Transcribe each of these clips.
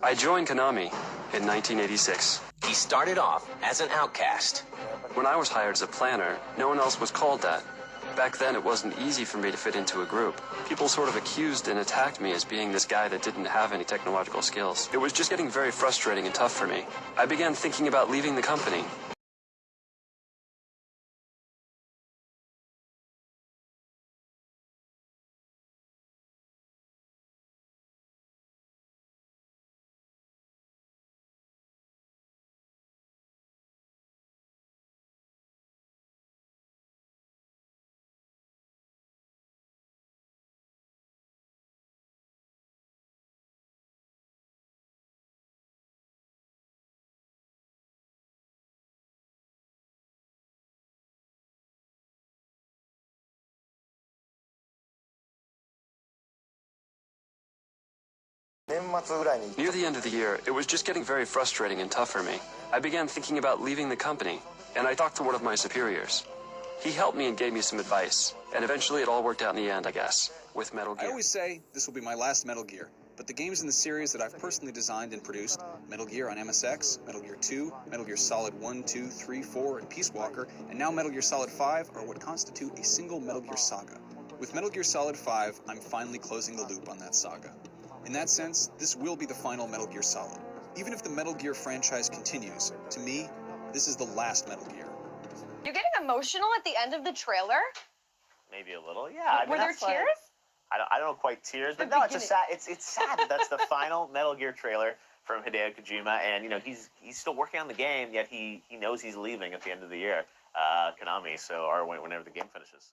I joined Konami in 1986. He started off as an outcast. When I was hired as a planner, no one else was called that. Back then, it wasn't easy for me to fit into a group. People sort of accused and attacked me as being this guy that didn't have any technological skills. It was just getting very frustrating and tough for me. I began thinking about leaving the company. Near the end of the year, it was just getting very frustrating and tough for me. I began thinking about leaving the company, and I talked to one of my superiors. He helped me and gave me some advice, and eventually it all worked out in the end, I guess, with Metal Gear. I always say this will be my last Metal Gear, but the games in the series that I've personally designed and produced, Metal Gear on MSX, Metal Gear 2, Metal Gear Solid 1, 2, 3, 4, and Peace Walker, and now Metal Gear Solid 5 are what constitute a single Metal Gear saga. With Metal Gear Solid 5, I'm finally closing the loop on that saga. In that sense, this will be the final Metal Gear Solid. Even if the Metal Gear franchise continues, to me, this is the last Metal Gear. You're getting emotional at the end of the trailer? Maybe a little, yeah. Were there tears? I don't know quite tears, but no, it's sad. It's sad that that's the final Metal Gear trailer from Hideo Kojima, and he's still working on the game, yet he knows he's leaving at the end of the year, Konami, or whenever the game finishes.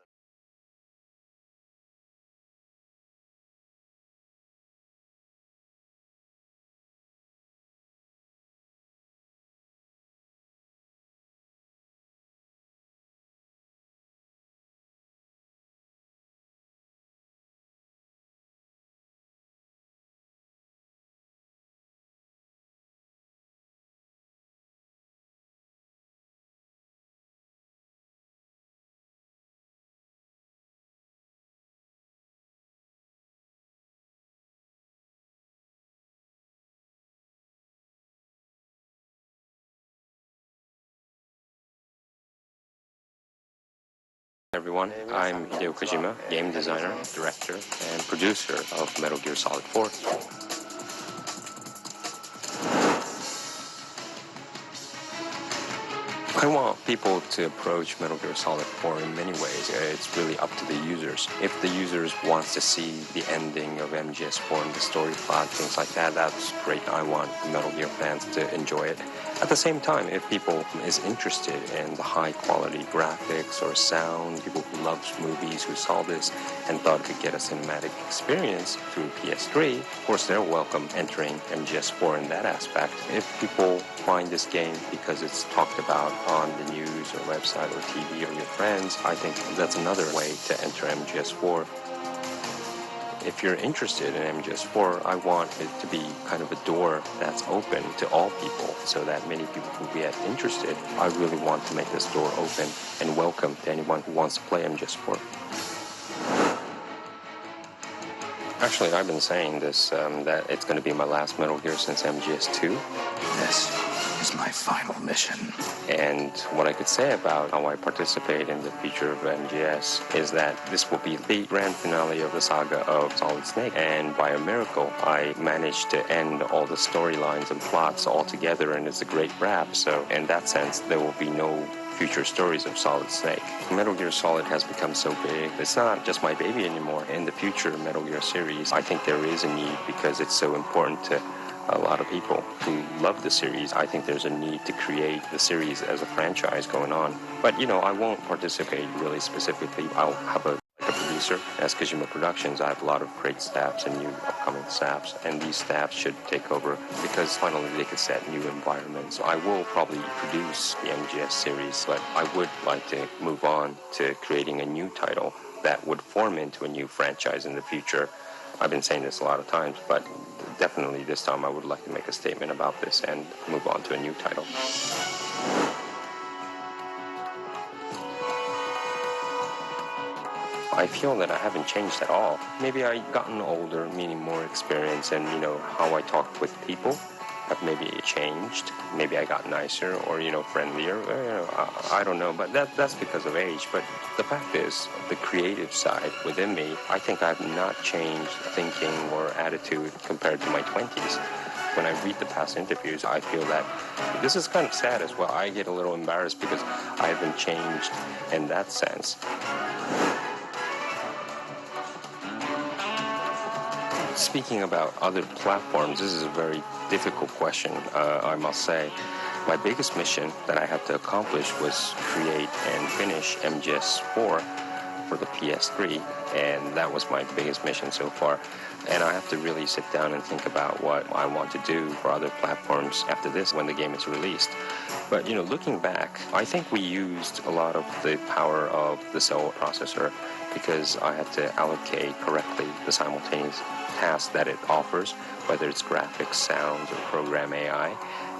Everyone, I'm Hideo Kojima, game designer, director, and producer of Metal Gear Solid 4. I want people to approach Metal Gear Solid 4 in many ways. It's really up to the users. If the users wants to see the ending of MGS4 and the story plot, things like that, that's great. I want Metal Gear fans to enjoy it. At the same time, if people is interested in the high quality graphics or sound, people who love movies who saw this and thought could get a cinematic experience through PS3, of course they're welcome entering MGS4 in that aspect. If people find this game because it's talked about on the news or website or TV or your friends, I think that's another way to enter MGS4. If you're interested in MGS4, I want it to be kind of a door that's open to all people so that many people who get interested. I really want to make this door open and welcome to anyone who wants to play MGS4. Actually, I've been saying this, that it's going to be my last Metal Gear since MGS2. This is my final mission. And what I could say about how I participate in the future of MGS is that this will be the grand finale of the saga of Solid Snake. And by a miracle, I managed to end all the storylines and plots all together, and it's a great wrap. So in that sense, there will be no future stories of Solid Snake. Metal Gear Solid has become so big, it's not just my baby anymore. In the future Metal Gear series, I think there is a need because it's so important to a lot of people who love the series. I think there's a need to create the series as a franchise going on. But, I won't participate really specifically. I'll have a producer. As Kojima Productions, I have a lot of great staffs and new upcoming staffs, and these staffs should take over because finally they could set new environments. So I will probably produce the MGS series, but I would like to move on to creating a new title that would form into a new franchise in the future. I've been saying this a lot of times, but definitely this time I would like to make a statement about this and move on to a new title. I feel that I haven't changed at all. Maybe I've gotten older, meaning more experience, and how I talk with people have maybe changed. Maybe I got nicer or friendlier. I don't know, but that's because of age. But the fact is, the creative side within me, I think I have not changed thinking or attitude compared to my 20s. When I read the past interviews, I feel that this is kind of sad as well. I get a little embarrassed because I haven't changed in that sense. Speaking about other platforms, this is a very difficult question, I must say. My biggest mission that I had to accomplish was create and finish MGS4 for the PS3, and that was my biggest mission so far. And I have to really sit down and think about what I want to do for other platforms after this when the game is released. But, looking back, I think we used a lot of the power of the cell processor because I had to allocate correctly the simultaneous tasks that it offers, whether it's graphics, sounds, or program AI.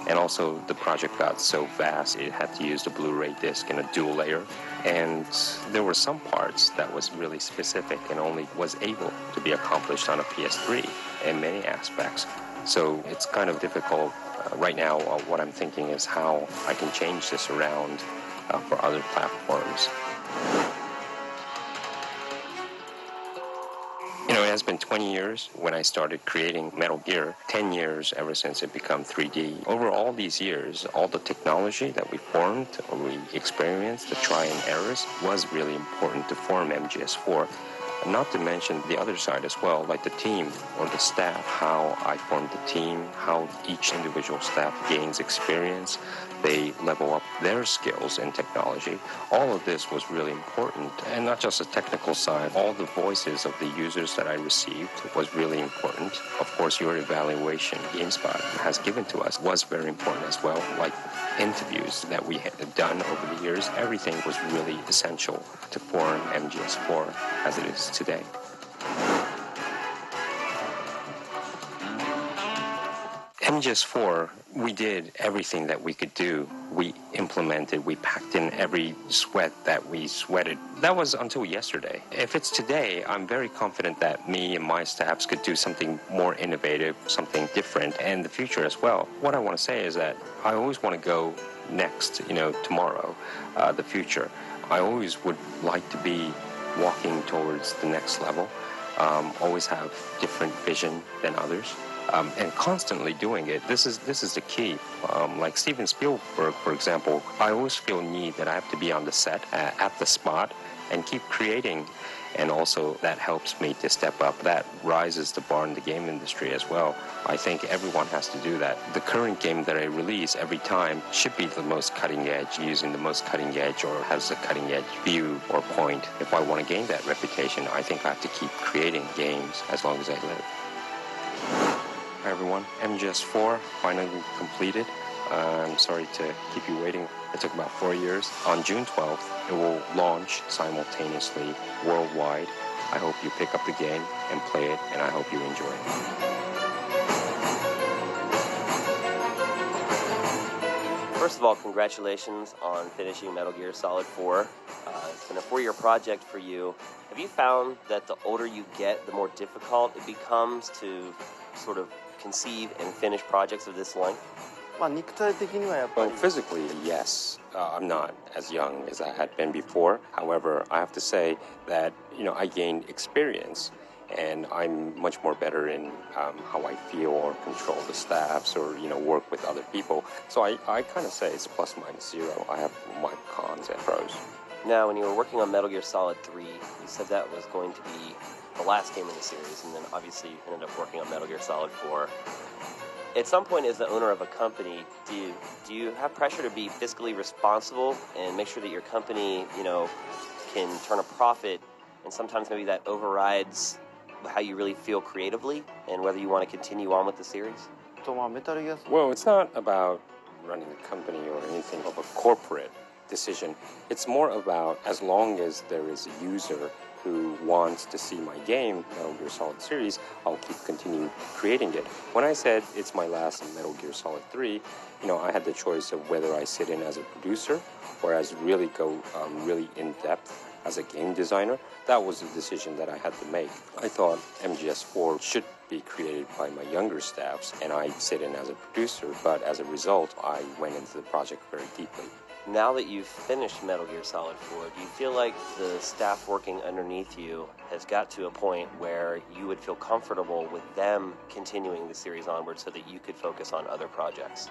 And also, the project got so vast, it had to use the Blu-ray disc in a dual layer. And there were some parts that was really specific and only was able to be accomplished on a PS3 in many aspects. So it's kind of difficult. Right now, what I'm thinking is how I can change this around for other platforms. It has been 20 years when I started creating Metal Gear, 10 years ever since it became 3D. Over all these years, all the technology that we formed or we experienced, the try and errors, was really important to form MGS4. Not to mention the other side as well, like the team or the staff, how I formed the team, how each individual staff gains experience, they level up their skills in technology. All of this was really important, and not just the technical side, all the voices of the users that I received was really important. Of course, your evaluation GameSpot has given to us was very important as well, like interviews that we had done over the years. Everything was really essential to form MGS4 as it is today. MGS4, we did everything that we could do. We implemented, we packed in every sweat that we sweated. That was until yesterday. If it's today, I'm very confident that me and my staffs could do something more innovative, something different, and in the future as well. What I want to say is that I always want to go next, tomorrow, the future. I always would like to be walking towards the next level, always have different vision than others. And constantly doing it. This is the key. Like Steven Spielberg, for example, I always feel need that I have to be on the set at the spot and keep creating. And also that helps me to step up. That rises the bar in the game industry as well. I think everyone has to do that. The current game that I release every time should be the most cutting edge, using the most cutting edge or has a cutting edge view or point. If I want to gain that reputation, I think I have to keep creating games as long as I live. Hi everyone, MGS4 finally completed. I'm sorry to keep you waiting. It took about 4 years. On June 12th, it will launch simultaneously worldwide. I hope you pick up the game and play it, and I hope you enjoy it. First of all, congratulations on finishing Metal Gear Solid 4. It's been a 4-year project for you. Have you found that the older you get, the more difficult it becomes to sort of conceive and finish projects of this length? Well, physically, yes. I'm not as young as I had been before. However, I have to say that, I gained experience and I'm much more better in how I feel or control the staffs or, work with other people. So I kind of say it's plus minus zero. I have my cons and pros. Now, when you were working on Metal Gear Solid 3, you said that was going to be the last game in the series, and then obviously you ended up working on Metal Gear Solid 4. At some point, as the owner of a company, do you have pressure to be fiscally responsible and make sure that your company, can turn a profit, and sometimes maybe that overrides how you really feel creatively and whether you want to continue on with the series? Well, it's not about running a company or anything of a corporate decision. It's more about as long as there is a user who wants to see my game, Metal Gear Solid series, I'll continue creating it. When I said it's my last in Metal Gear Solid 3, I had the choice of whether I sit in as a producer or as really go really in depth as a game designer, that was a decision that I had to make. I thought MGS4 should be created by my younger staffs, and I sit in as a producer, but as a result, I went into the project very deeply. Now that you've finished Metal Gear Solid 4, do you feel like the staff working underneath you has got to a point where you would feel comfortable with them continuing the series onward so that you could focus on other projects?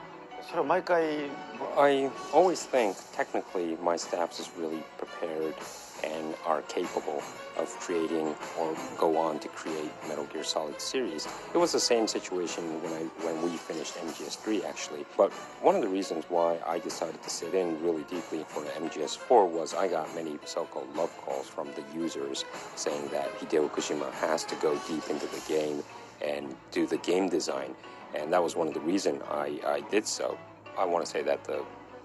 I always think technically my staff is really prepared and are capable of creating or go on to create Metal Gear Solid series. It was the same situation when we finished MGS3 actually. But one of the reasons why I decided to sit in really deeply for the MGS4 was I got many so-called love calls from the users saying that Hideo Kojima has to go deep into the game and do the game design. And that was one of the reasons I did so. I want to say that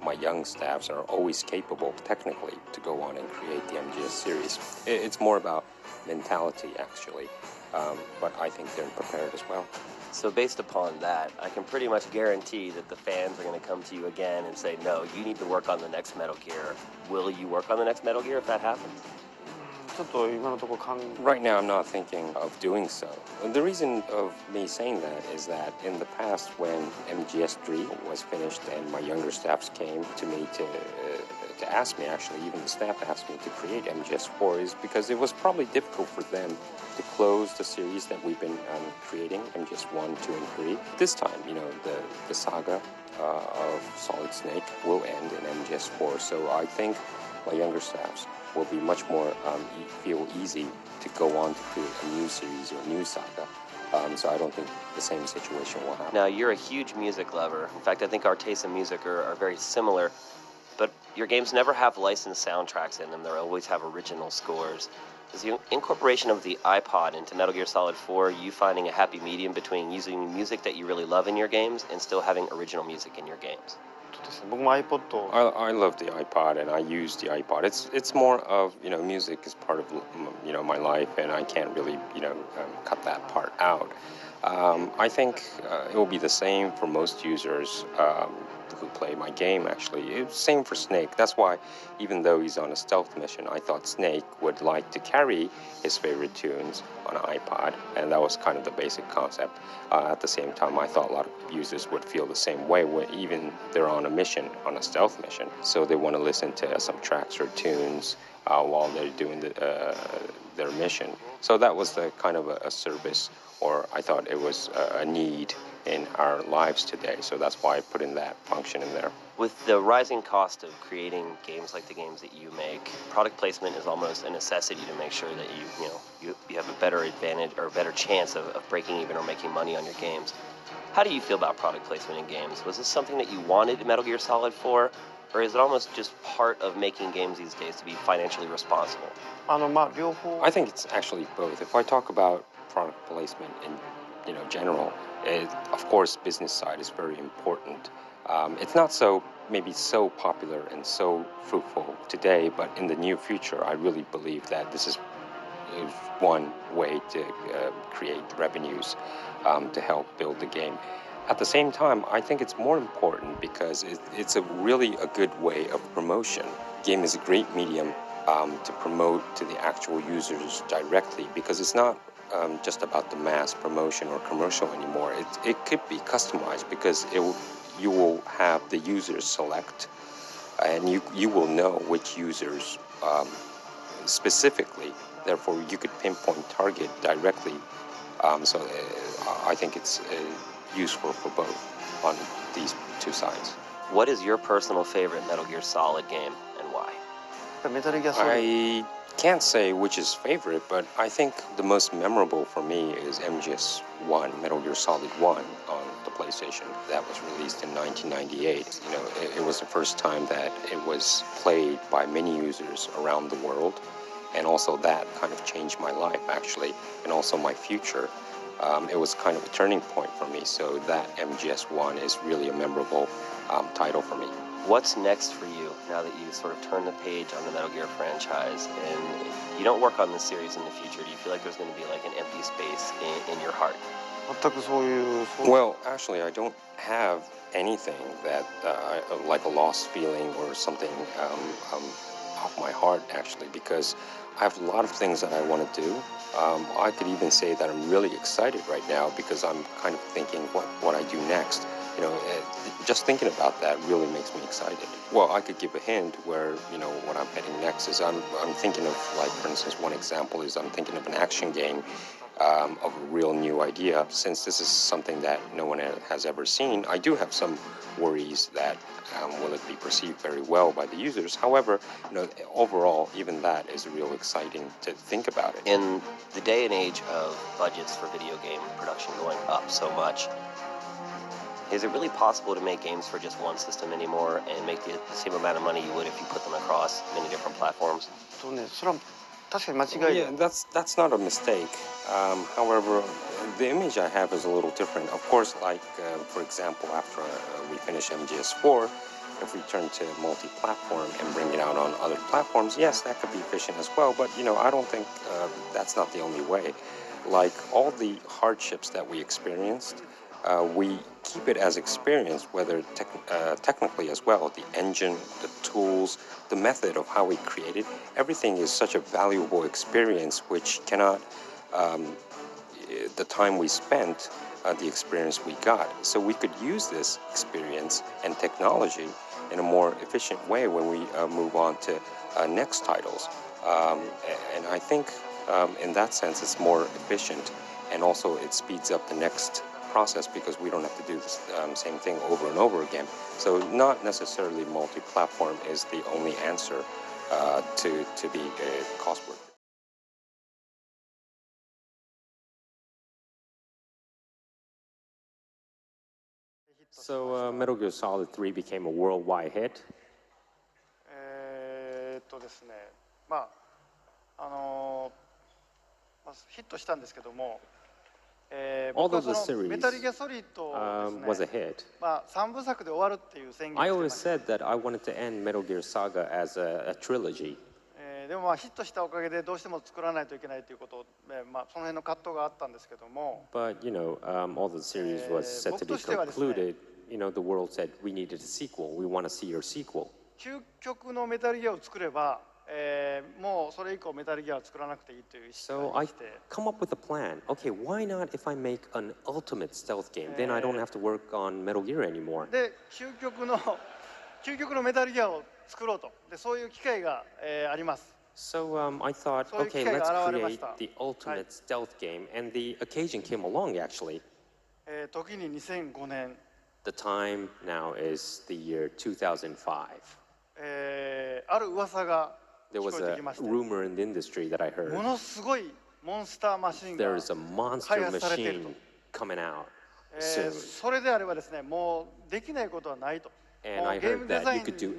my young staffs are always capable, technically, to go on and create the MGS series. It's more about mentality, actually, but I think they're prepared as well. So based upon that, I can pretty much guarantee that the fans are going to come to you again and say, no, you need to work on the next Metal Gear. Will you work on the next Metal Gear if that happens? Right now, I'm not thinking of doing so. The reason of me saying that is that in the past, when MGS3 was finished and my younger staffs came to me to ask me, actually, even the staff asked me to create MGS4, is because it was probably difficult for them to close the series that we've been creating, MGS1, 2, and 3. This time, the saga of Solid Snake will end in MGS4, so I think my younger staffs will be much more feel easy to go on to create a new series or a new saga. So I don't think the same situation will happen. Now, you're a huge music lover. In fact, I think our tastes in music are very similar, but your games never have licensed soundtracks in them. They always have original scores. Is the incorporation of the iPod into Metal Gear Solid 4 you finding a happy medium between using music that you really love in your games and still having original music in your games? I love the iPod and I use the iPod. It's more of, music is part of, my life, and I can't really, cut that part out. I think it will be the same for most users who play my game, actually. It's same for Snake. That's why, even though he's on a stealth mission, I thought Snake would like to carry his favorite tunes on an iPod, and that was kind of the basic concept. At the same time, I thought a lot of users would feel the same way when even they're on a mission, on a stealth mission. So they want to listen to some tracks or tunes while they're doing their mission. So that was the kind of a service, or I thought it was a need in our lives today. So that's why I put in that function in there. With the rising cost of creating games like the games that you make, product placement is almost a necessity to make sure that you have a better advantage or a better chance of breaking even or making money on your games. How do you feel about product placement in games? Was this something that you wanted in Metal Gear Solid 4? Or is it almost just part of making games these days to be financially responsible? I think it's actually both. If I talk about product placement in general, of course, business side is very important. It's not maybe so popular and so fruitful today, but in the near future, I really believe that this is one way to create revenues to help build the game. At the same time, I think it's more important because it's really a good way of promotion. Game is a great medium to promote to the actual users directly, because it's not just about the mass promotion or commercial anymore. It could be customized, because you will have the users select, and you will know which users specifically. Therefore, you could pinpoint target directly. So I think it's useful for both on these two sides. What is your personal favorite Metal Gear Solid game, and why? I can't say which is favorite, but I think the most memorable for me is MGS1, Metal Gear Solid 1 on the PlayStation. That was released in 1998. It was the first time that it was played by many users around the world, and also that kind of changed my life, actually, and also my future. It was kind of a turning point for me, so that MGS1 is really a memorable title for me. What's next for you now that you sort of turn the page on the Metal Gear franchise, and if you don't work on this series in the future, do you feel like there's going to be like an empty space in your heart? Well, actually, I don't have anything that like a lost feeling or something off my heart, actually, because I have a lot of things that I want to do. I could even say that I'm really excited right now because I'm kind of thinking what I do next. You know, just thinking about that really makes me excited. Well, I could give a hint where, you know, what I'm heading next is I'm thinking of, like, for instance, one example is I'm thinking of an action game of a real new idea. Since this is something that no one has ever seen, I do have some worries that will it be perceived very well by the users. However, you know, overall, even that is real exciting to think about it. In the day and age of budgets for video game production going up so much, is it really possible to make games for just one system anymore and make the same amount of money you would if you put them across many different platforms? Yeah, that's not a mistake. However, the image I have is a little different. Of course, like, for example, after we finish MGS4, if we turn to multi-platform and bring it out on other platforms, yes, that could be efficient as well. But, you know, I don't think that's not the only way. Like, all the hardships that we experienced, we keep it as experience, whether technically as well. The engine, the tools, the method of how we created, everything is such a valuable experience which cannot, the time we spent, the experience we got. So we could use this experience and technology in a more efficient way when we move on to next titles. And I think in that sense it's more efficient, and also it speeds up the next process because we don't have to do the same thing over and over again. So not necessarily multi-platform is the only answer to be cost worth. So Metal Gear Solid 3 became a worldwide hit. ですね、まあヒットしたんですけども、僕はそのメタルギアソリッドですね、まあ3部作で終わるっていう宣言をしてました。I always said that I wanted to end Metal Gear Saga as a trilogy. でもまあヒットしたおかげでどうしても作らないといけないということで、まあその辺の葛藤があったんですけども。But you know, all the series was set to be concluded. You know, the world said we needed a sequel. We want to see your sequel. 究極のメタルギアを作れば、もうそれ以降メタルギアを作らなくていいという意識がして。So I come up with a plan. Okay, why not if I make an ultimate stealth game? Then I don't have to work on Metal Gear anymore. で、究極のメタルギアを作ろうと。で、そういう機会が、あります。So I thought, okay, let's create the ultimate stealth game, and the occasion came along actually. 時に2005年。The time now is the year 2005. ある噂が There was a rumor in the industry that I heard. ものすごいモンスターマシンが There is a monster machine coming out soon. それであればですね、もうできないことはないと。And I heard that you could do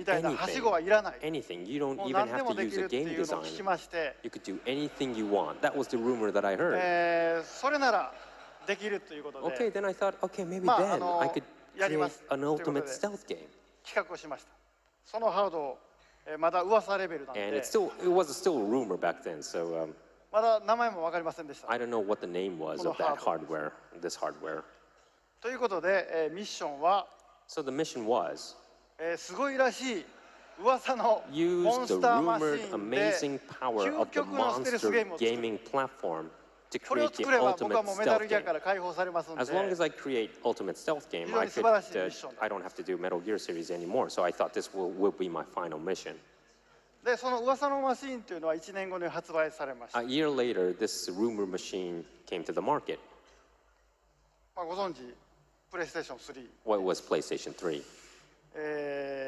anything. You don't even have to use a game designer. You could do anything you want. That was the rumor that I heard. それならできるということで。Okay, then I thought, okay, maybe then I could create an ultimate stealth game. 企画をしました。そのハードをまだ噂レベルなんで。And it was still a rumor back then, so まだ名前も分かりませんでした。I don't know what the name was of that hardware, this hardware. ということで、ミッションは So the mission was すごいらしい噂のモン use the スターマシ rumored ンで amazing power of the 究極のステルスゲーム monster を作る。 gaming platform to これを create the 作れば僕は ultimate もうメタル stealth ギア game. から解放されますので。 As long as I create ultimate stealth game, 非常に素晴らしいミッションです。 I don't have to do Metal Gear series anymore. So I thought this will be my final mission. で、その噂のマシンというのは1年後に発売されました。A year later, this rumor machine came to the market. まあご存知、プレイステーション3。What was PlayStation 3?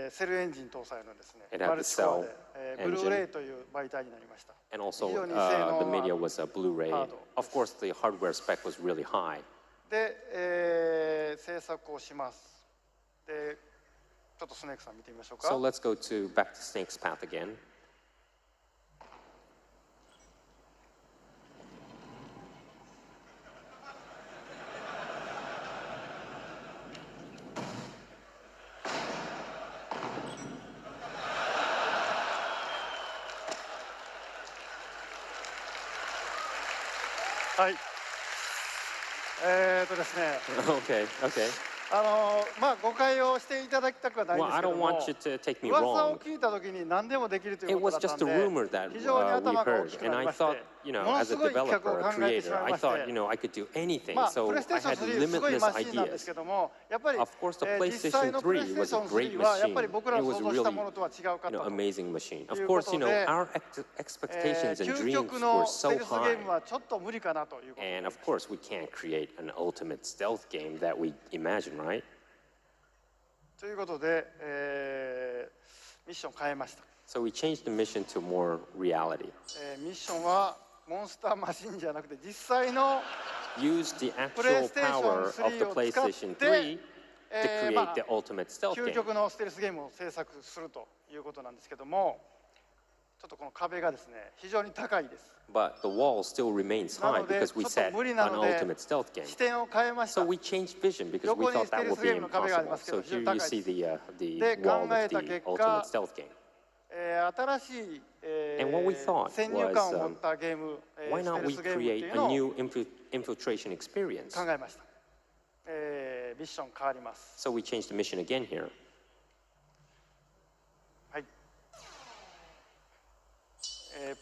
セルエンジン搭載のですね、 It had マ the ルチコア cell で、ブルーレイという媒体になりました。 And also, 非常に性 the 能 media は was a Blu-ray. Of course, the hardware spec was really high. で、制作をします。で、ちょっとスネークさん見てみましょうか。 So let's go back to Snake's Path again. はい。ですね。Okay. まあ誤解をしていただきたくはないん Well, です I けど don't も、 want you to take me 噂を wrong. 聞いたときに何でもできるという It こと was だった just ん a で、 rumor that 非常に we 頭が大 heard, きく and な I りまし thought, て、 you know, もの as す a ごい企画 developer, を a 考えてし creator, まい I まして、 thought, you know, I could do anything. まあ So プレイステ I ーション had 3すごい limitless マシンなんです ideas. けども、やっぱり Of course, the 実際 PlayStation のプレイス 3 テー was シ a ョン great 3はやっぱり machine. 僕ら It の was 想像した really, ものとは違うか you った know, と。 amazing machine. Of いう course, こと you know, で、 our expectations and 究 dreams 極 were のステ so ルスゲ high. ームはちょっと無理かなということで And of course, we can't create an ultimate stealth game that we imagine, right? ということで、ミッション変えました。 So we changed the mission to more reality. ミッションはモンスターマシンじゃなくて実際の Use the プレイ actual ステーション power of 3 the を使っ PlayStation て、 3 to ま create あ the ultimate stealth 究 game. 極のステルスゲームを制作するということなんですけども、ちょっとこの壁がですね、非常に高いです。 But the wall still remains な high ので、 because ちょ we っと set 無理 an なので ultimate stealth game. 視点を変えました。 So we changed vision because we 横に thought ステ that ル would ス be ゲームの壁がありま impossible. すけど、 So 非常 here に高 you い see です。 the で、 wall 考え of た the 結 ultimate 果、 stealth game. 新しい、 And what we thought 先入観を持ったゲーム、 Why ステ not ル we スゲームってい create うの a を new infiltration experience? 考えました。ミッション変わります。 So we changed the mission again here. はい。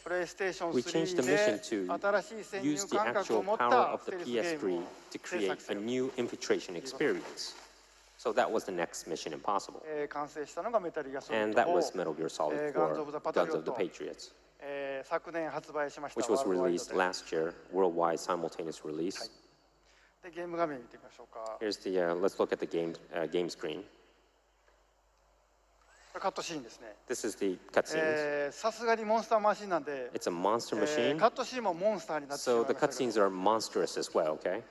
プレイステーション We changed the 3 mission で to 新しい先入 use the 感覚を actual 持っ power た of ス the テルスゲーム PS3 を to 制 create 作せ a よ。 new infiltration experience. So that was the next mission impossible. 完成したのがメタルギアソリッ And ド that 4、 was Metal Gear Solid Guns 4, of the Guns of the Patriot Patriots, 昨年発売しました which ワ was ールドワイド released で。 last year, worldwide simultaneous release. で、ゲーム画面見てみましょうか。 Here's the, let's look at the game screen. カットシーンですね。 This is the cutscenes. さすがにモンスターマシンなんで、 It's a monster machine, カットシーンもモンスターになってしまい so ま the したけど、 cutscenes are monstrous as well, okay?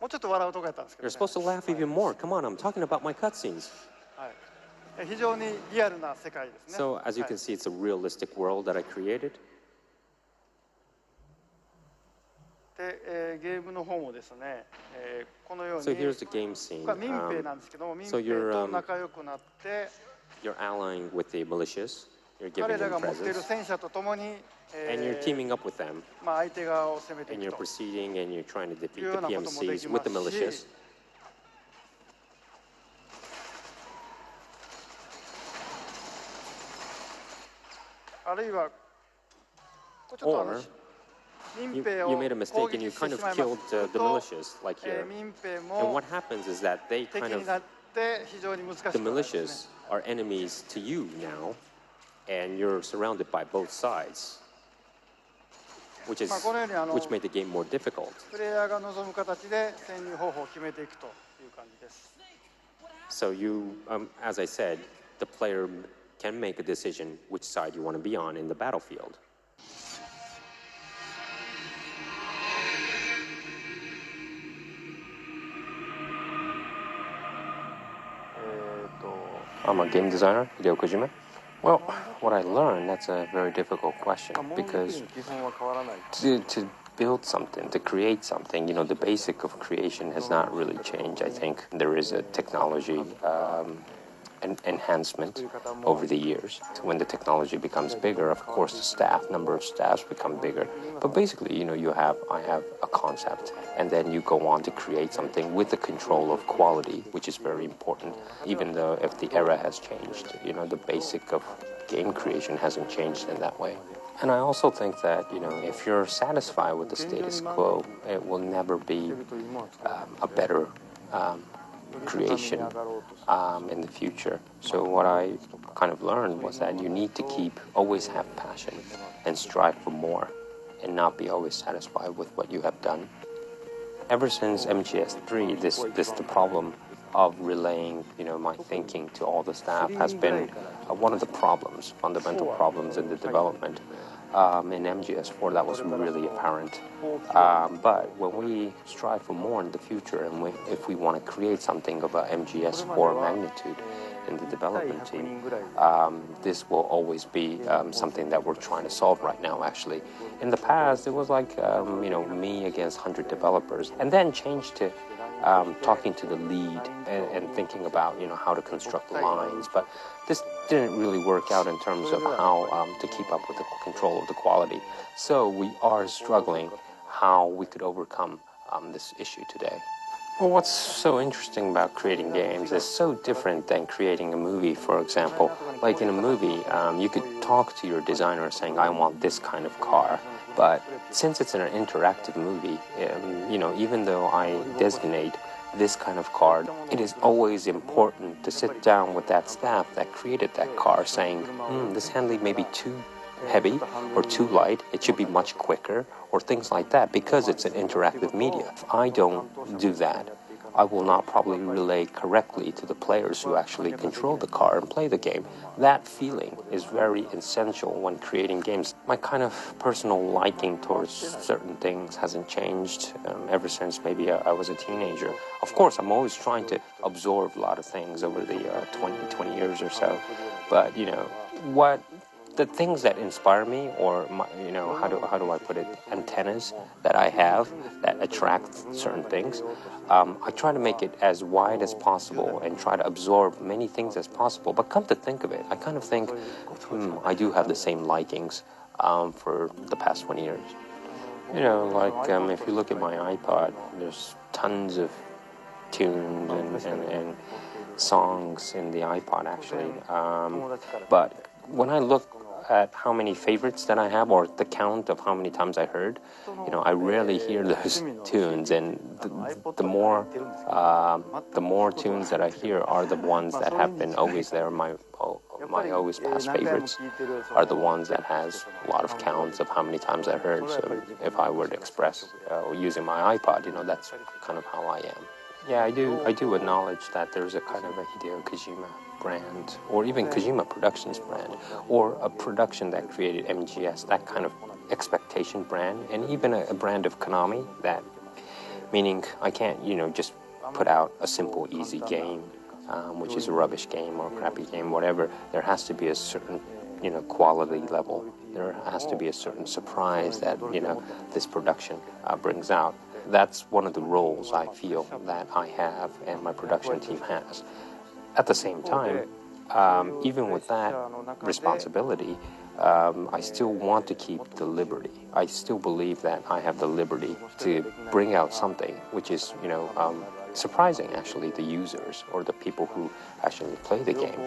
もうちょっと笑うとこやったんですけど、 You're ね。 supposed to laugh even more. Come on, I'm talking about my cutscenes. はい。非常にリアルな世界ですね。 So as you はい can see, it's a realistic world that I created. で、ゲームの方もですね、このように、 So here's the game scene. これは民兵なんですけども、民 so 兵 you're, と仲良くなって、 you're allying with the militias. You're giving 彼ら them が持っている presents. 戦車とともに、 And you're teaming up with them. まあ相手側を攻めてい And く you're と。 proceeding and you're trying to defeat いうよう the なこともでき PMCs ま with the す militias. し、あるいは、これちょっと Or 民 you 兵を made a 攻 mistake 撃 and you して kind し of まいま killed す。する the と、 militias, like here. 民兵 And も what happens is that they 敵 kind になっ of, て非常に難しくな the りますね。 militias are enemies to you now, and you're surrounded by both sides, which まあこのように which made the game more difficult. プレイヤーが望む形で潜入方法を決めていくという感じです。 So you, as I said, the player can make a decision which side you want to be on in the battlefield. I'm a game designer, Hideo Kojima. Well, what I learned, that's a very difficult question because to build something, to create something, you know, the basic of creation has not really changed. I think there is a technology enhancement over the years. When the technology becomes bigger, of course, the number of staffs become bigger. But basically, you know, I have a concept, and then you go on to create something with the control of quality, which is very important. Even though if the era has changed, you know, the basic of game creation hasn't changed in that way. And I also think that, you know, if you're satisfied with the status quo, it will never be a better creation in the future. So what I kind of learned was that you need to always have passion and strive for more and not be always satisfied with what you have done. Ever since MGS3, the problem of relaying, you know, my thinking to all the staff has been one of the fundamental problems in the development. In MGS4, that was really apparent. But when we strive for more in the future, and if we want to create something of a MGS4 magnitude in the development team, this will always be something that we're trying to solve right now, actually. In the past, it was like, you know, me against 100 developers, and then changed to talking to the lead and thinking about, you know, how to construct lines. But this didn't really work out in terms of how to keep up with the control of the quality. So we are struggling how we could overcome this issue today. Well, what's so interesting about creating games is so different than creating a movie, for example. Like in a movie, you could talk to your designer saying, I want this kind of car. But since it's an interactive movie, even though I designate this kind of car, it is always important to sit down with that staff that created that car saying, this handling may be too heavy or too light, it should be much quicker, or things like that, because it's an interactive media. If I don't do that, I will not probably relay correctly to the players who actually control the car and play the game. That feeling is very essential when creating games. My kind of personal liking towards certain things hasn't changed ever since maybe I was a teenager. Of course, I'm always trying to absorb a lot of things over the 20 years or so, but the things that inspire me, or how do I put it, antennas that I have that attract certain things, I try to make it as wide as possible and try to absorb many things as possible. But come to think of it, I kind of think, I do have the same likings for the past 20 years. If you look at my iPod, there's tons of tunes and songs in the iPod actually. But when I look at how many favorites that I have, or the count of how many times I heard, I rarely hear those tunes, and the more tunes that I hear are the ones that have been always there. My always past favorites are the ones that has a lot of counts of how many times I heard. So if I were to express using my iPod, that's kind of how I am. Yeah, I do acknowledge that there's a kind of a Hideo Kojima brand, or even Kojima Productions brand, or a production that created MGS, that kind of expectation brand, and even a brand of Konami, that meaning I can't, just put out a simple, easy game, which is a rubbish game or a crappy game, whatever. There has to be a certain, quality level. There has to be a certain surprise that, this production brings out. That's one of the roles I feel that I have and my production team has. At the same time, even with that responsibility, I still want to keep the liberty. I still believe that I have the liberty to bring out something which is, surprising actually the users or the people who actually play the game.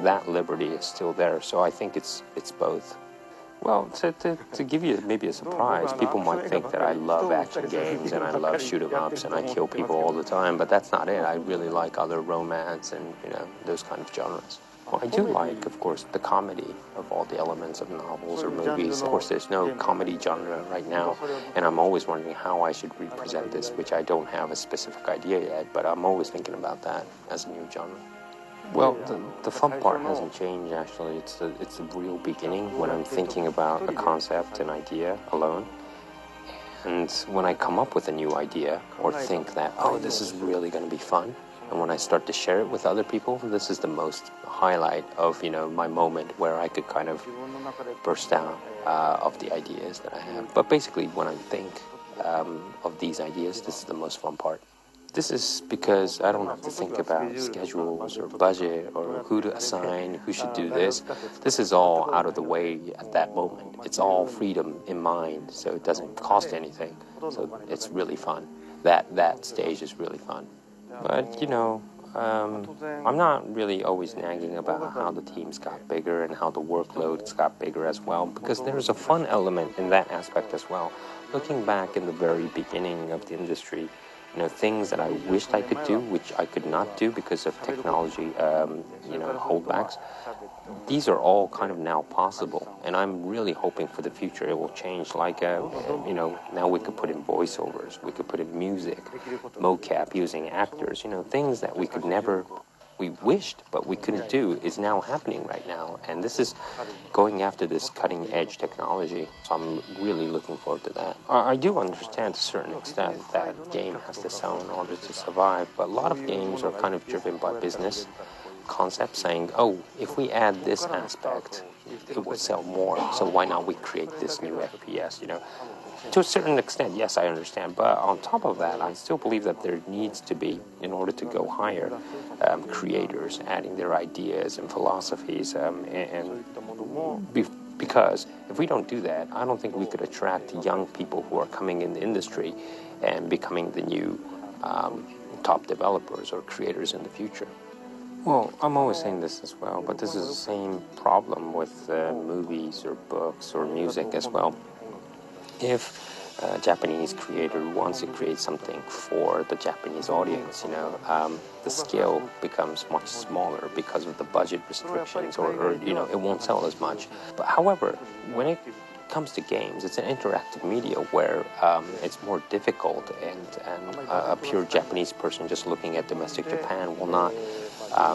That liberty is still there. So I think it's both. Well, to give you maybe a surprise, people might think that I love action games and I love shoot 'em ups and I kill people all the time, but that's not it. I really like other romance and, those kind of genres. Well, I do like, of course, the comedy of all the elements of novels or movies. Of course, there's no comedy genre right now, and I'm always wondering how I should represent this, which I don't have a specific idea yet, but I'm always thinking about that as a new genre. Well, the fun part hasn't changed, actually. It's the real beginning when I'm thinking about a concept, an idea alone. And when I come up with a new idea or think that, this is really going to be fun, and when I start to share it with other people, this is the most highlight of, my moment where I could kind of burst out of the ideas that I have. But basically, when I think of these ideas, this is the most fun part. This is because I don't have to think about schedules or budget or who to assign, who should do this. This is all out of the way at that moment. It's all freedom in mind, so it doesn't cost anything. So it's really fun. That stage is really fun. But, I'm not really always nagging about how the teams got bigger and how the workloads got bigger as well, because there's a fun element in that aspect as well. Looking back in the very beginning of the industry, things that I wished I could do, which I could not do because of technology, holdbacks. These are all kind of now possible, and I'm really hoping for the future it will change. Like, now we could put in voiceovers, we could put in music, mocap using actors, things that we could never, we wished, but we couldn't do is now happening right now. And this is going after this cutting-edge technology. So I'm really looking forward to that. I do understand to a certain extent that game has to sell in order to survive, but a lot of games are kind of driven by business concepts saying, if we add this aspect, it will sell more. So why not we create this new FPS, To a certain extent, yes, I understand. But on top of that, I still believe that there needs to be, in order to go higher, creators adding their ideas and philosophies and Because if we don't do that, I don't think we could attract young people who are coming in the industry and becoming the new top developers or creators in the future. Well, I'm always saying this as well, but this is the same problem with movies or books or music as well. If a Japanese creator wants to create something for the Japanese audience, the scale becomes much smaller because of the budget restrictions, or it won't sell as much. But however, when it comes to games, it's an interactive media where it's more difficult, and a pure Japanese person just looking at domestic Japan will not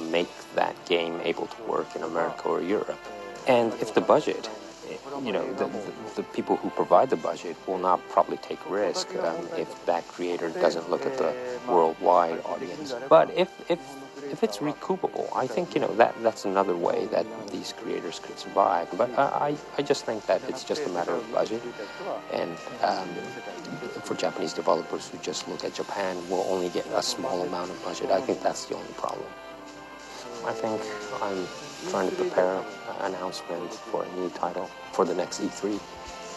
make that game able to work in America or Europe. And if the budget, the people who provide the budget will not probably take a risk if that creator doesn't look at the worldwide audience. But if it's recoupable, I think that's another way that these creators could survive. But I just think that it's just a matter of budget, and for Japanese developers who just look at Japan will only get a small amount of budget. I think that's the only problem. I think I'm trying to prepare an announcement for a new title for the next E3.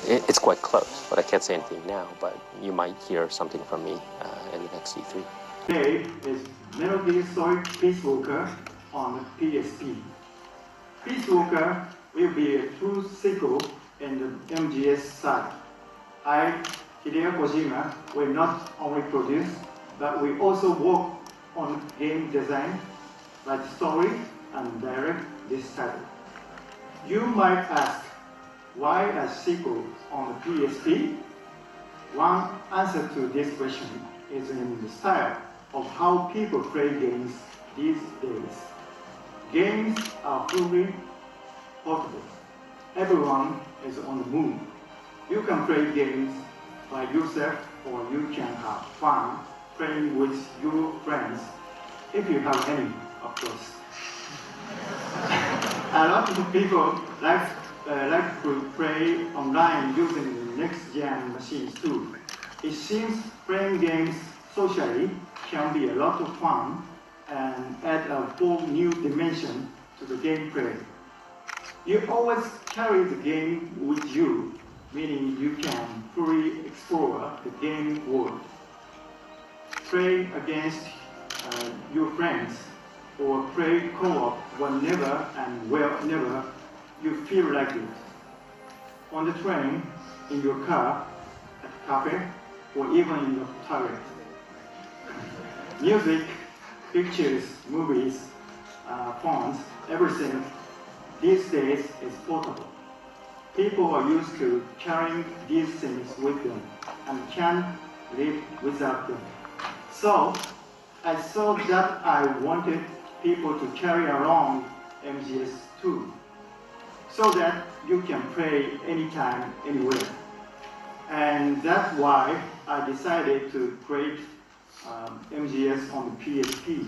It's quite close, but I can't say anything now, but you might hear something from me in the next E3. Today is Metal Gear Solid Peace Walker on PSP. Peace Walker will be a true sequel in the MGS side. Hideo Kojima, will not only produce, but we also work on game design, write story, and direct this title. You might ask, why a sequel on the PSP? One answer to this question is in the style of how people play games these days. Games are fully portable. Everyone is on the move. You can play games by yourself, or you can have fun playing with your friends, if you have any, of course. A lot of people like to play online using next-gen machines too. It seems playing games socially can be a lot of fun and add a whole new dimension to the gameplay. You always carry the game with you, meaning you can fully explore the game world. Play against your friends, or play co-op whenever and wherever you feel like it. On the train, in your car, at a cafe, or even in the toilet. Music, pictures, movies, phones, everything these days is portable. People are used to carrying these things with them and can't live without them. So, I thought that I wanted people to carry along MGS 2, so that you can play anytime, anywhere. And that's why I decided to create MGS on the PSP.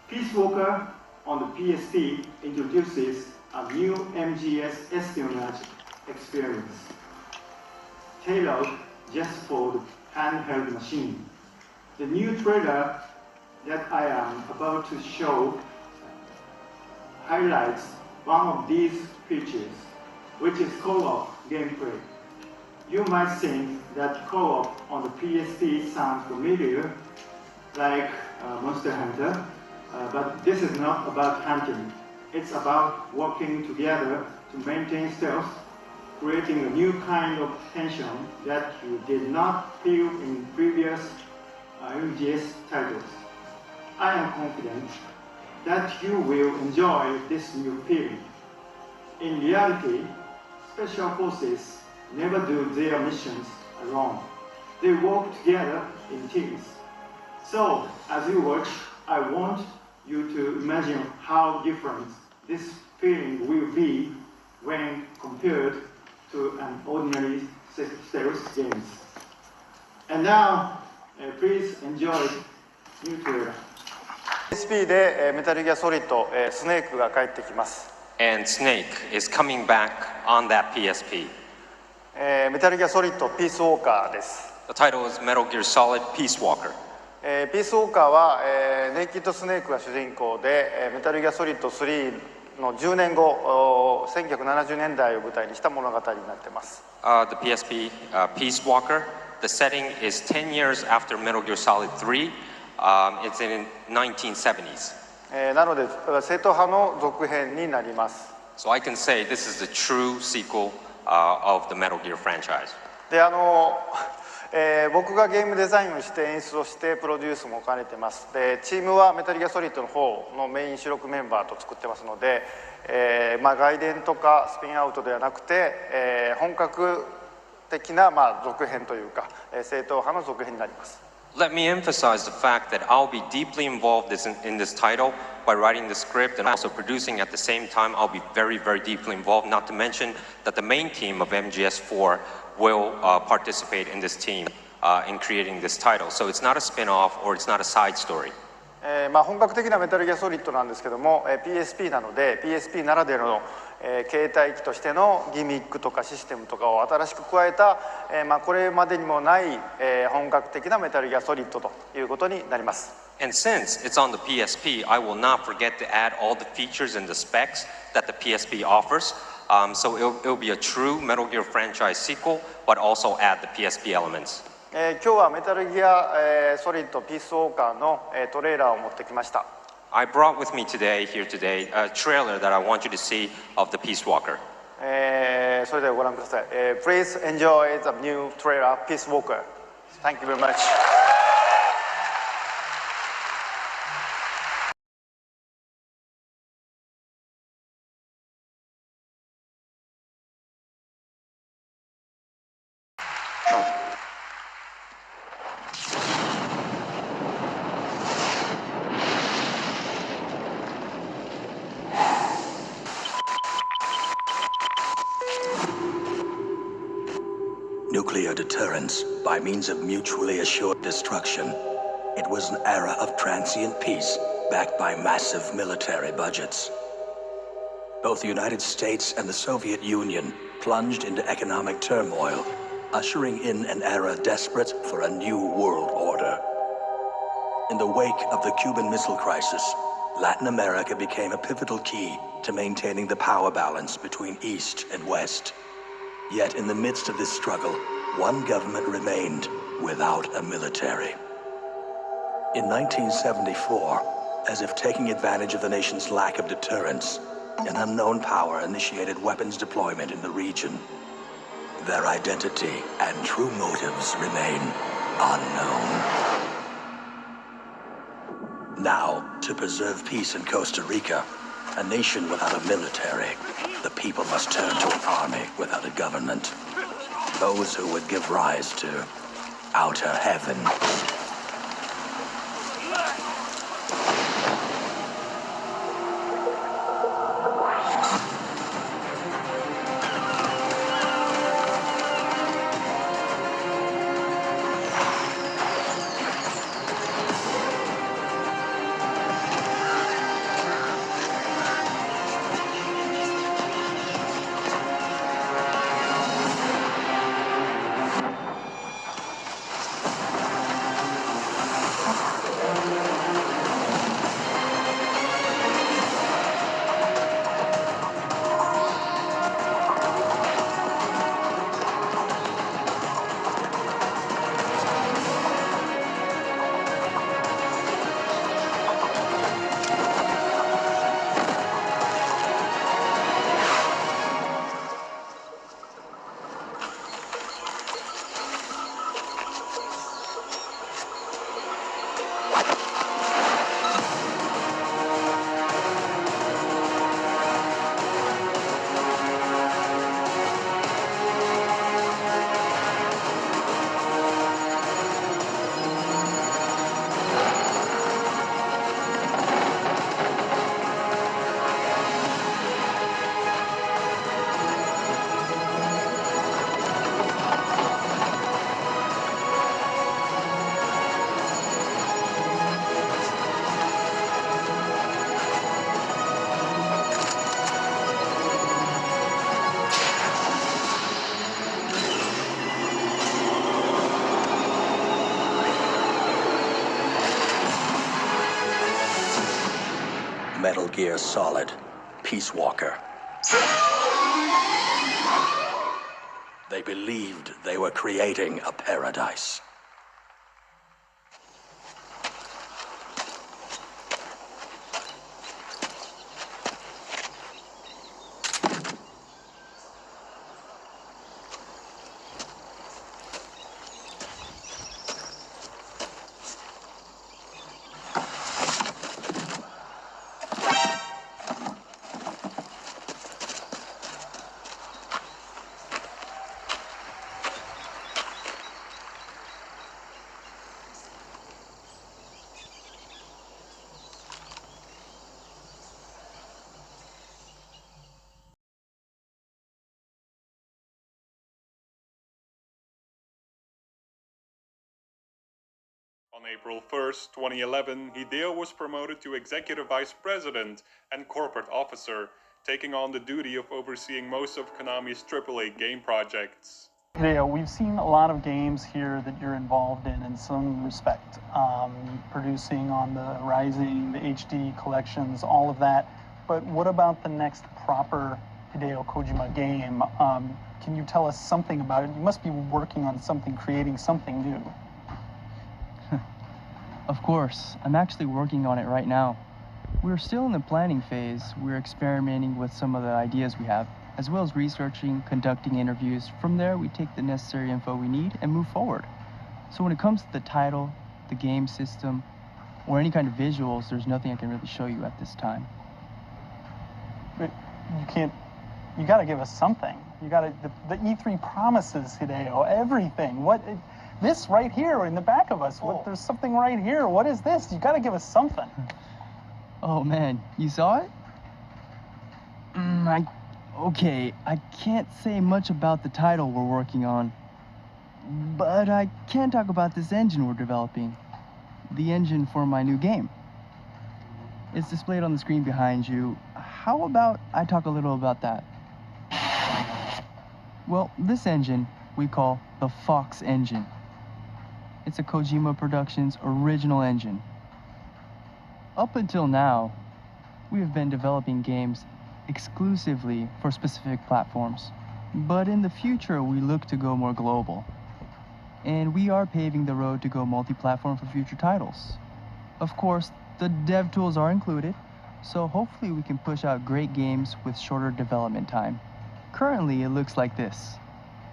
Peace Walker on the PSP introduces a new MGS espionage experience, tailored just for the handheld machine. The new trailer that I am about to show highlights one of these features, which is co-op gameplay. You might think that co-op on the PSP sounds familiar, like Monster Hunter, but this is not about hunting. It's about working together to maintain stealth, creating a new kind of tension that you did not feel in previous MGS titles. I am confident that you will enjoy this new feeling. In reality, special forces never do their missions alone. They work together in teams. So, as you watch, I want you to imagine how different this feeling will be when compared to an ordinary stealth game. And now, please enjoy new trailer. PSP でメタルギアソリッドスネークが帰ってきます。And Snake is coming back on that PSP. メタルギアソリッドピースウォーカーです。The title is Metal Gear Solid Peace Walker. ピースウォーカーはネイキッドスネークが主人公でメタルギアソリッド3の10年後、1970年代を舞台にした物語になっています。The PSP Peace Walker. The setting is 10 years after Metal Gear Solid 3. It's in 1970s. なので正統派の続編になります。So I can say this is the true sequel of the Metal Gear franchise. で僕がゲームデザインをして演出をしてプロデュースも兼ねてます。でチームはメタルギアソリッドの方のメイン主力メンバーと作ってますので、外伝とかスピンアウトではなくて、本格的な続編というか、正統派の続編になります。Let me emphasize the fact that I'll be deeply involved in this title by writing the script and also producing at the same time. I'll be very, very deeply involved, not to mention that the main team of MGS4 will participate in this team in creating this title. So it's not a spin-off or it's not a side story. 本格的なメタルギアソリッドなんですけども、PSP なので PSP ならではの、携帯機としてのギミックとかシステムとかを新しく加えた、これまでにもない、本格的なメタルギアソリッドということになります。And since it's on the PSP, I will not forget to add all the features and the specs that the PSP offers. So it'll be a true Metal Gear franchise sequel, but also add the PSP elements. 今日はメタルギア、ソリッドピースウォーカーの、トレーラーを持ってきました。I brought with me today, a trailer that I want you to see of the Peace Walker. それではご覧ください。Please enjoy the new trailer, Peace Walker. Thank you very much. Nuclear deterrence by means of mutually assured destruction. It was an era of transient peace backed by massive military budgets. Both the United States and the Soviet Union plunged into economic turmoil, ushering in an era desperate for a new world order. In the wake of the Cuban Missile Crisis, Latin America became a pivotal key to maintaining the power balance between East and West. Yet in the midst of this struggle, one government remained without a military. In 1974, as if taking advantage of the nation's lack of deterrence, an unknown power initiated weapons deployment in the region. Their identity and true motives remain unknown. Now, to preserve peace in Costa Rica, a nation without a military, the people must turn to an army without a government. Those who would give rise to outer heaven. Metal Gear Solid, Peace Walker. They believed they were creating a paradise. On April 1st, 2011, Hideo was promoted to Executive Vice President and Corporate Officer, taking on the duty of overseeing most of Konami's AAA game projects. Hideo, we've seen a lot of games here that you're involved in some respect. Producing on the Rising, the HD collections, all of that. But what about the next proper Hideo Kojima game? Can you tell us something about it? You must be working on something, creating something new. Of course, I'm actually working on it right now. We're still in the planning phase. We're experimenting with some of the ideas we have, as well as researching, conducting interviews. From there, we take the necessary info we need and move forward. So when it comes to the title, the game system, or any kind of visuals, there's nothing I can really show you at this time. But you gotta give us something. The E3 promises, Hideo, everything. This right here in the back of us, there's something right here. What is this? You gotta give us something. Oh man, you saw it? Okay, I can't say much about the title we're working on, but I can talk about this engine we're developing. The engine for my new game. It's displayed on the screen behind you. How about I talk a little about that? Well, this engine we call the Fox engine. It's a Kojima Productions original engine. Up until now, we have been developing games exclusively for specific platforms. But in the future, we look to go more global. And we are paving the road to go multi-platform for future titles. Of course, the dev tools are included, so hopefully we can push out great games with shorter development time. Currently, it looks like this.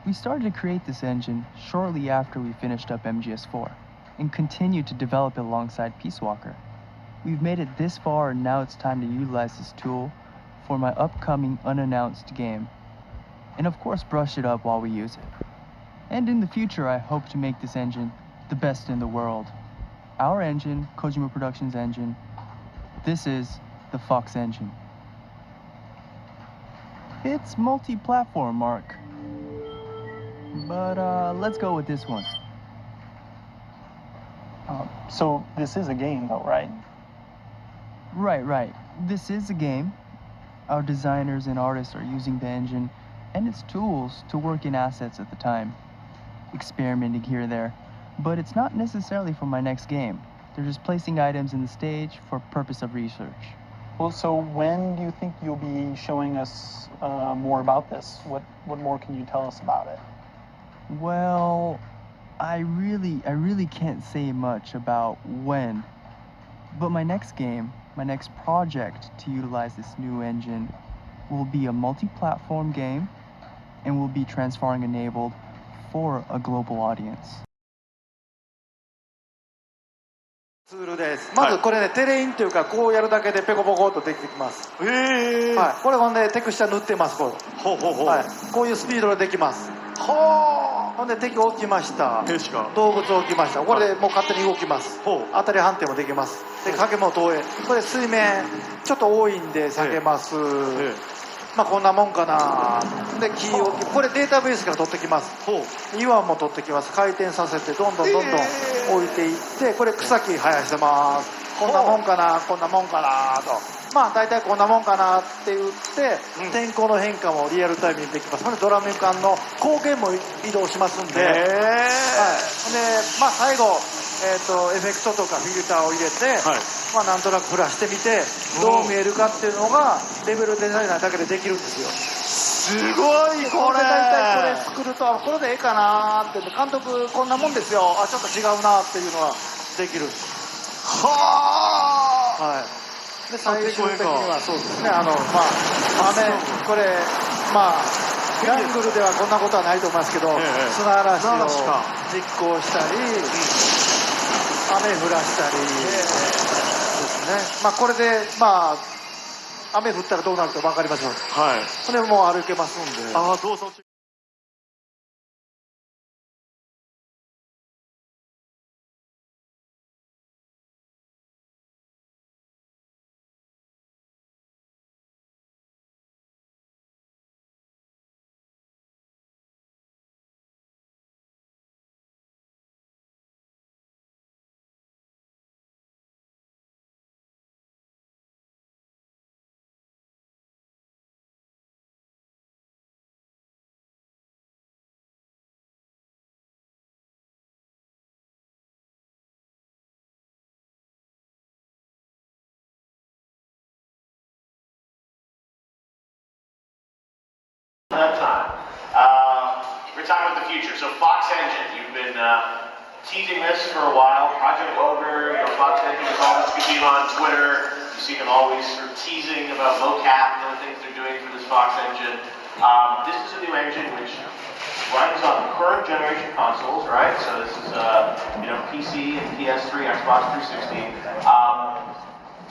We started to create this engine shortly after we finished up MGS4 and continued to develop it alongside Peace Walker. We've made it this far and now it's time to utilize this tool for my upcoming unannounced game. And of course brush it up while we use it. And in the future I hope to make this engine the best in the world. Our engine, Kojima Productions engine, this is the Fox engine. It's multi-platform, Mark. But let's go with this one. So this is a game though, right? Right. This is a game. Our designers and artists are using the engine and its tools to work in assets at the time, experimenting here and there. But it's not necessarily for my next game. They're just placing items in the stage for purpose of research. Well, so when do you think you'll be showing us more about this? What more can you tell us about it? Well, I really can't say much about when. But my next game, my next project to utilize this new engine will be a multi-platform game and will be transferring enabled for a global audience. ツールです。まずこれね、テレインというかこうやるだけでペコポコっとできてきます。はい、これほんでテクスチャ塗ってます。こう、はい、こういうスピードでできます。ほんで敵置きました。動物置きました。これでもう勝手に動きます。当たり判定もできます。で影も投影。これ水面ちょっと多いんで下げます。まあこんなもんかな。で木置き、これデータベースから取ってきます。岩も取ってきます。回転させてどんどん置いていって、これ草木生やしてます。こんなもんかな、こんなもんかなと。まあ大体こんなもんかなって言って、天候の変化もリアルタイムにできます。ほんでドラム缶の光源も移動しますんで、はい。でまあ最後エフェクトとかフィルターを入れて、まあ、なんとなくプラスしてみてどう見えるかっていうのがレベルデザイナーだけでできるんですよ。すごいこれ。大体これ作るとこれでええかなって監督こんなもんですよちょっと違うなっていうのはできる。はあ。はい。で最終的にはそうですねまあこれまあギャングルではこんなことはないと思いますけど、砂嵐を実行したり、雨降らしたりですね。まあこれでまあ雨降ったらどうなるか分かりますので、はい。これもう歩けますんで。ああどうぞ。Time. We're talking about the future. So Fox Engine, you've been teasing this for a while. Project Ogre, Fox Engine is all this kojima on Twitter. You see them always sort of teasing about mocap and other things they're doing for this Fox Engine. This is a new engine which runs on current generation consoles, right? So this is PC and PS3, Xbox 360.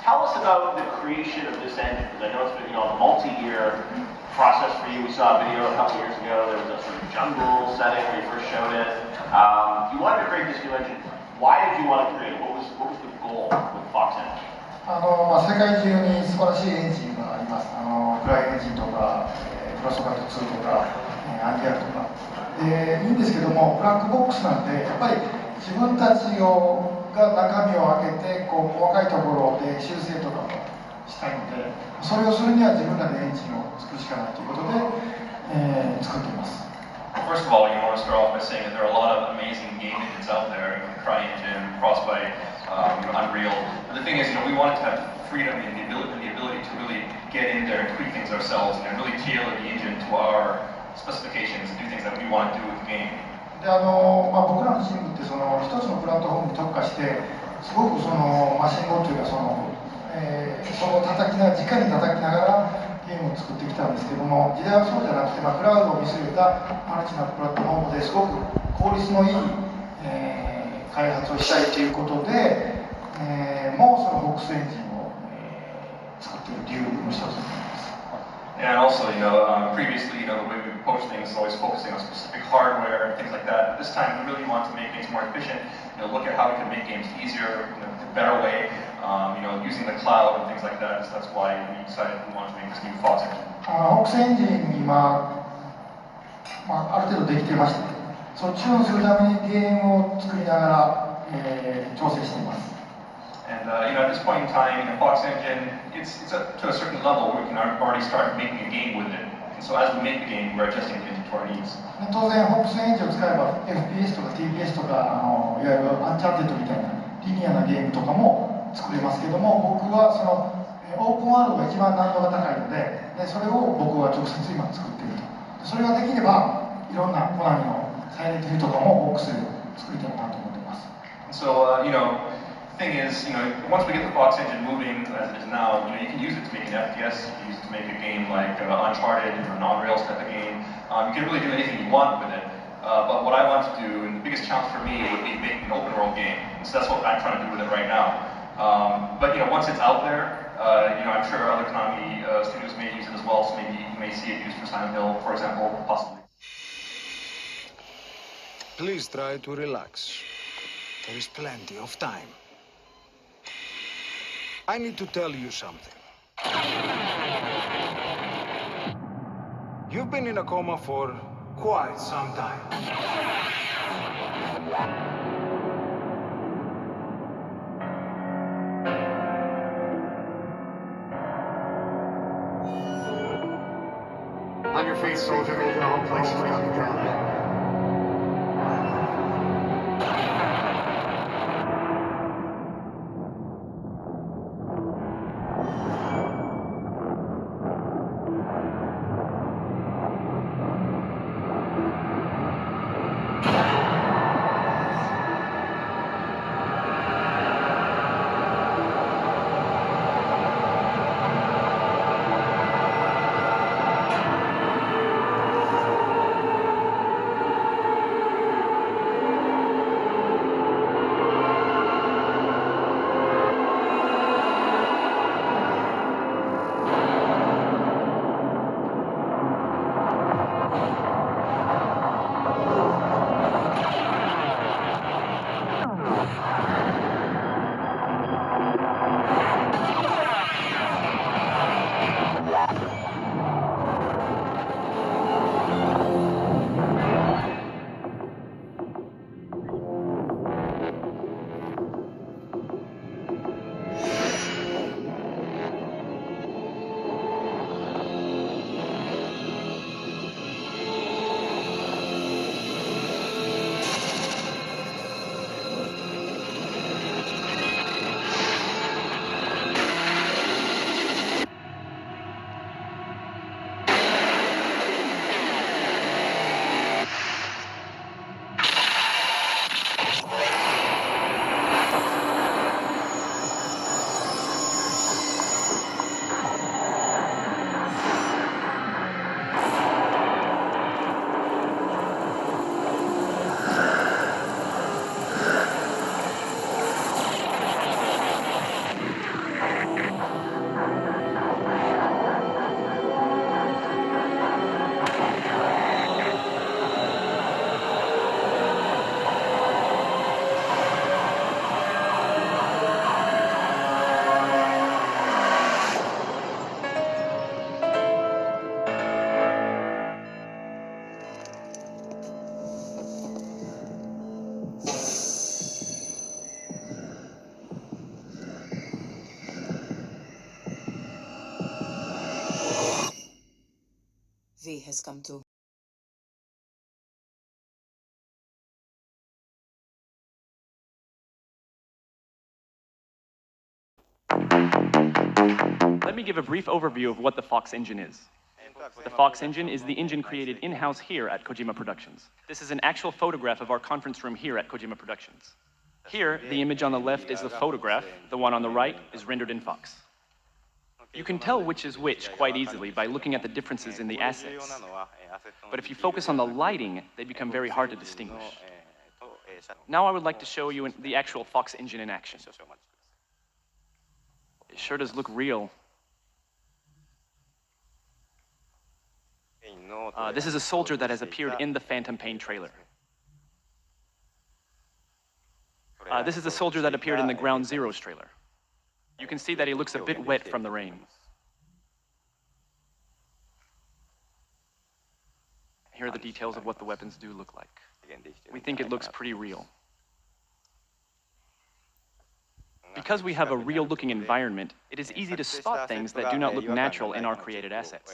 Tell us about the creation of this engine, because I know it's been a multi-year process for you. We saw a video a couple years ago. There was a sort of jungle setting where you first showed it. You wanted to create this new engine. Why did you want to create it? What was the goal with Fox Engine? 世界中に素晴らしいエンジンがあります。クライエンジンとか、クロスバット2とか、アンギャルとか。いいんですけども、ブラックボックスなんで、やっぱり自分たちが中身を開けて、細かいところで修正とかもしたいので、それをするには自分らでエンジンを作るしかないということで、作っています。First of all, I want to start off by saying that there are a lot of amazing game engines out there, CryEngine, Frostbite, Unreal. And the thing is, we wanted to have freedom and the ability to really get in there and tweak things ourselves and really tailor the engine to our specifications and do things that we want to do with the game. で僕らのチームって一つのプラットフォームに特化してすごくマシン語というか直に叩きながらゲームを作ってきたんですけども時代はそうじゃなくて、クラウドを見据えたマルチなプラットフォームですごく効率のいい、開発をしたいということで、もうそのボックスエンジンを、作っている理由の一つになります。And also, previously, the way we approach things is always focusing on specific hardware and things like that. This time, we really want to make things more efficient. Look at how we can make games easier, in a better way. Using the cloud and things like that. So that's why we decided we want to make this new Fox engine. ボックスエンジンにある程度できていまして、そっちをするためにゲームを作りながら、調整しています。And at this point in time, Fox Engine, it's up to a certain level where we can already start making a game with it. And so as we make the game, we're adjusting it to our needs. 当然、ボックスエンジンを使えば FPS とか TPS とかいわゆるアンチャーテッドみたいなリニアなゲームとかも作れますけども、僕はオープンワールドが一番難度が高いので、それを僕は直接今作っていると。それができれば、いろんなコナミのサイレントヒルとかもボックスで作りたいなと思っています。So, thing is, once we get the Fox engine moving as it is now, you can use it to make an FPS, you can use it to make a game like Uncharted or an on-rails type of game. You can really do anything you want with it. But what I want to do, and the biggest challenge for me, would be making an open world game. And so that's what I'm trying to do with it right now. But once it's out there, I'm sure other Konami studios may use it as well. So maybe you may see it used for Silent Hill, for example, possibly. Please try to relax. There is plenty of time. I need to tell you something. You've been in a coma for quite some time. On your feet, soldier. There's no place for you on the ground. Gamescom too. Let me give a brief overview of what the Fox engine is. The Fox engine is the engine created in-house here at Kojima Productions. This is an actual photograph of our conference room here at Kojima Productions. Here, the image on the left is the photograph, the one on the right is rendered in Fox. You can tell which is which quite easily by looking at the differences in the assets. But if you focus on the lighting, they become very hard to distinguish. Now I would like to show you the actual Fox engine in action. It sure does look real. This is a soldier that has appeared in the Phantom Pain trailer. This is a soldier that appeared in the Ground Zeroes trailer. You can see that he looks a bit wet from the rain. Here are the details of what the weapons do look like. We think it looks pretty real. Because we have a real-looking environment, it is easy to spot things that do not look natural in our created assets.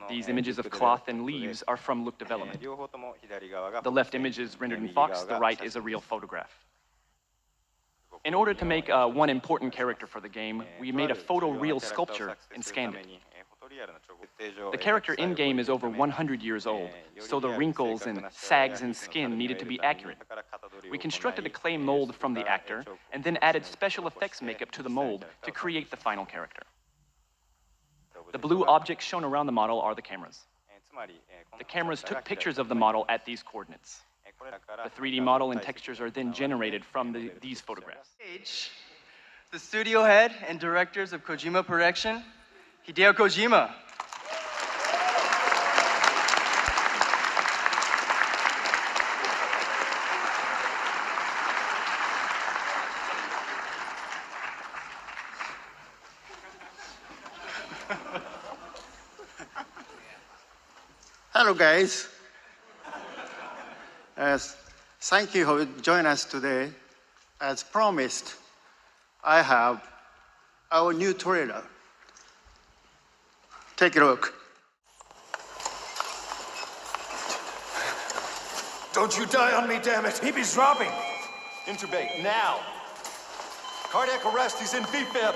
These images of cloth and leaves are from Look Development. The left image is rendered in Fox, the right is a real photograph. In order to make one important character for the game, we made a photoreal sculpture and scanned it. The character in-game is over 100 years old, so the wrinkles and sags in skin needed to be accurate. We constructed a clay mold from the actor, and then added special effects makeup to the mold to create the final character. The blue objects shown around the model are the cameras. The cameras took pictures of the model at these coordinates. The 3D model and textures are then generated from these photographs. The studio head and directors of Kojima Production, Hideo Kojima. Hello, guys. Thank you for joining us today. As promised, I have our new trailer. Take a look. Don't you die on me, damn it! He's dropping! Intubate, now! Cardiac arrest, he's in VFib!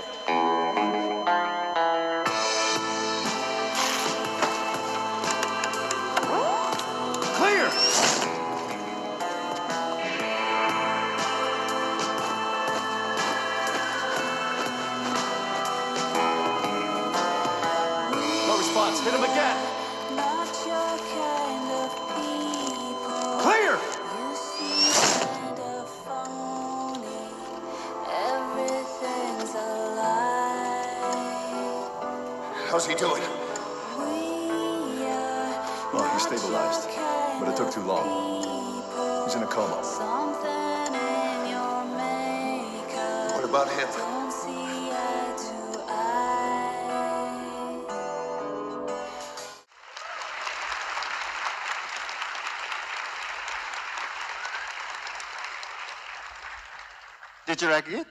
Clear! No response, hit him again! Clear! How's he doing? Well, he's stabilized, but it took too long. He's in a coma. What about him? Did you like it?